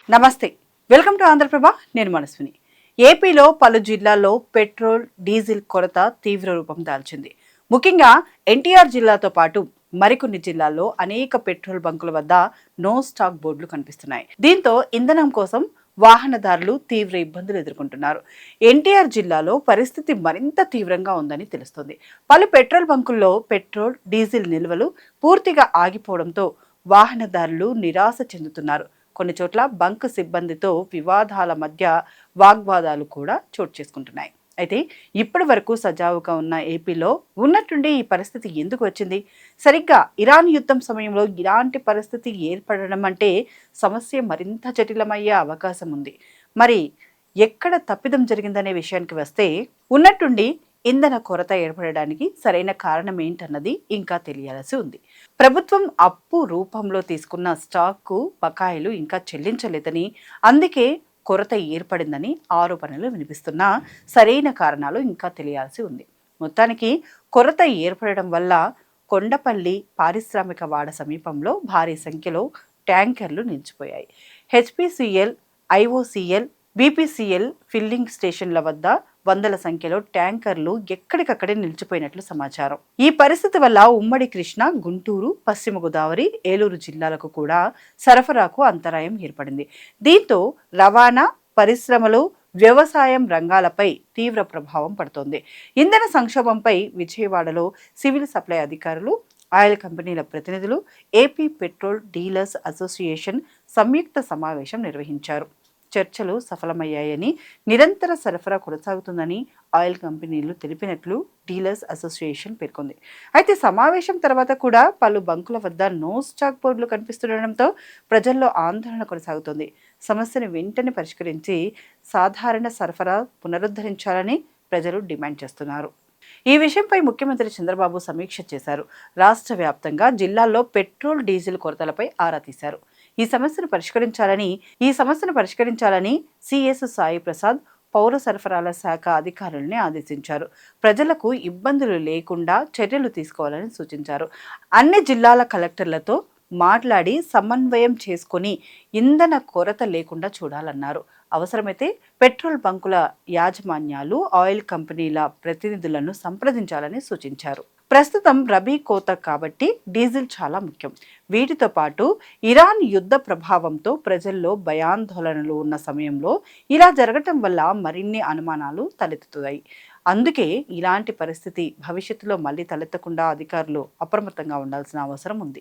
నమస్తే, welcome to Andhraprabha. నేను మనస్విని. ఏపీలో పలు జిల్లాల్లో పెట్రోల్, డీజిల్ కొరత తీవ్ర రూపం దాల్చింది. ముఖ్యంగా ఎన్టీఆర్ జిల్లాతో పాటు మరికొన్ని జిల్లాల్లో అనేక పెట్రోల్ బంకుల వద్ద నో స్టాక్ బోర్డులు కనిపిస్తున్నాయి. దీంతో ఇంధనం కోసం వాహనదారులు తీవ్ర ఇబ్బందులు ఎదుర్కొంటున్నారు. ఎన్టీఆర్ జిల్లాలో పరిస్థితి మరింత తీవ్రంగా ఉందని తెలుస్తోంది. పలు పెట్రోల్ బంకుల్లో పెట్రోల్, డీజిల్ నిల్వలు పూర్తిగా ఆగిపోవడంతో వాహనదారులు నిరాశ చెందుతున్నారు. కొన్ని చోట్ల బంక్ సిబ్బందితో వివాదాల మధ్య వాగ్వాదాలు కూడా చోటు చేసుకుంటున్నాయి. అయితే ఇప్పటి వరకు సజావుగా ఉన్న ఏపీలో ఉన్నట్టుండి ఈ పరిస్థితి ఎందుకు వచ్చింది? సరిగ్గా ఇరాన్ యుద్ధం సమయంలో ఇలాంటి పరిస్థితి ఏర్పడడం అంటే సమస్య మరింత జటిలమయ్యే అవకాశం ఉంది. మరి ఎక్కడ తప్పిదం జరిగిందనే విషయానికి వస్తే, ఉన్నట్టుండి ఇంధన కొరత ఏర్పడడానికి సరైన కారణం ఏంటన్నది ఇంకా తెలియాల్సి ఉంది. ప్రభుత్వం అప్పు రూపంలో తీసుకున్న స్టాక్కు బకాయిలు ఇంకా చెల్లించలేదని, అందుకే కొరత ఏర్పడిందని ఆరోపణలు వినిపిస్తున్నా సరైన కారణాలు ఇంకా తెలియాల్సి ఉంది. మొత్తానికి కొరత ఏర్పడడం వల్ల కొండపల్లి పారిశ్రామిక వాడ సమీపంలో భారీ సంఖ్యలో ట్యాంకర్లు నిలిచిపోయాయి. హెచ్పిసిఎల్, ఐఓసిఎల్, బీపీసీఎల్ ఫిల్లింగ్ స్టేషన్ల వద్ద వందల సంఖ్యలో ట్యాంకర్లు ఎక్కడికక్కడే నిలిచిపోయినట్లు సమాచారం. ఈ పరిస్థితి వల్ల ఉమ్మడి కృష్ణా, గుంటూరు, పశ్చిమ గోదావరి, ఏలూరు జిల్లాలకు కూడా సరఫరాకు అంతరాయం ఏర్పడింది. దీంతో రవాణా, పరిశ్రమలు, వ్యవసాయం రంగాలపై తీవ్ర ప్రభావం పడుతోంది. ఇంధన సంక్షోభంపై విజయవాడలో సివిల్ సప్లై అధికారులు, ఆయిల్ కంపెనీల ప్రతినిధులు, ఏపీ పెట్రోల్ డీలర్స్ అసోసియేషన్ సంయుక్త సమావేశం నిర్వహించారు. చర్చలు సఫలమయ్యాయని, నిరంతర సరఫరా కొనసాగుతుందని ఆయిల్ కంపెనీలు తెలిపినట్లు డీలర్స్ అసోసియేషన్ పేర్కొంది. అయితే సమావేశం తర్వాత కూడా పలు బంకుల వద్ద నో స్టాక్ బోర్డులు కనిపిస్తుండటంతో ప్రజల్లో ఆందోళన కొనసాగుతోంది. సమస్యను వెంటనే పరిష్కరించి సాధారణ సరఫరా పునరుద్ధరించాలని ప్రజలు డిమాండ్ చేస్తున్నారు. ఈ విషయంపై ముఖ్యమంత్రి చంద్రబాబు సమీక్ష చేశారు. రాష్ట్ర వ్యాప్తంగా జిల్లాల్లో పెట్రోల్, డీజిల్ కొరతలపై ఆరా తీశారు. ఈ సమస్యను పరిష్కరించాలని సిఎస్ సాయి ప్రసాద్ పౌర సరఫరాల శాఖ అధికారుల్ని ఆదేశించారు. ప్రజలకు ఇబ్బందులు లేకుండా చర్యలు తీసుకోవాలని సూచించారు. అన్ని జిల్లాల కలెక్టర్లతో మాట్లాడి సమన్వయం చేసుకుని ఇంధన కొరత లేకుండా చూడాలన్నారు. అవసరమైతే పెట్రోల్ బంకుల యాజమాన్యాలు, ఆయిల్ కంపెనీల ప్రతినిధులను సంప్రదించాలని సూచించారు. ప్రస్తుతం రబీ కోత కాబట్టి డీజిల్ చాలా ముఖ్యం. వీటితో పాటు ఇరాన్ యుద్ధ ప్రభావంతో ప్రజల్లో భయాందోళనలు ఉన్న సమయంలో ఇలా జరగటం వల్ల మరిన్ని అనుమానాలు తలెత్తుతాయి. అందుకే ఇలాంటి పరిస్థితి భవిష్యత్తులో మళ్ళీ తలెత్తకుండా అధికారులు అప్రమత్తంగా ఉండాల్సిన అవసరం ఉంది.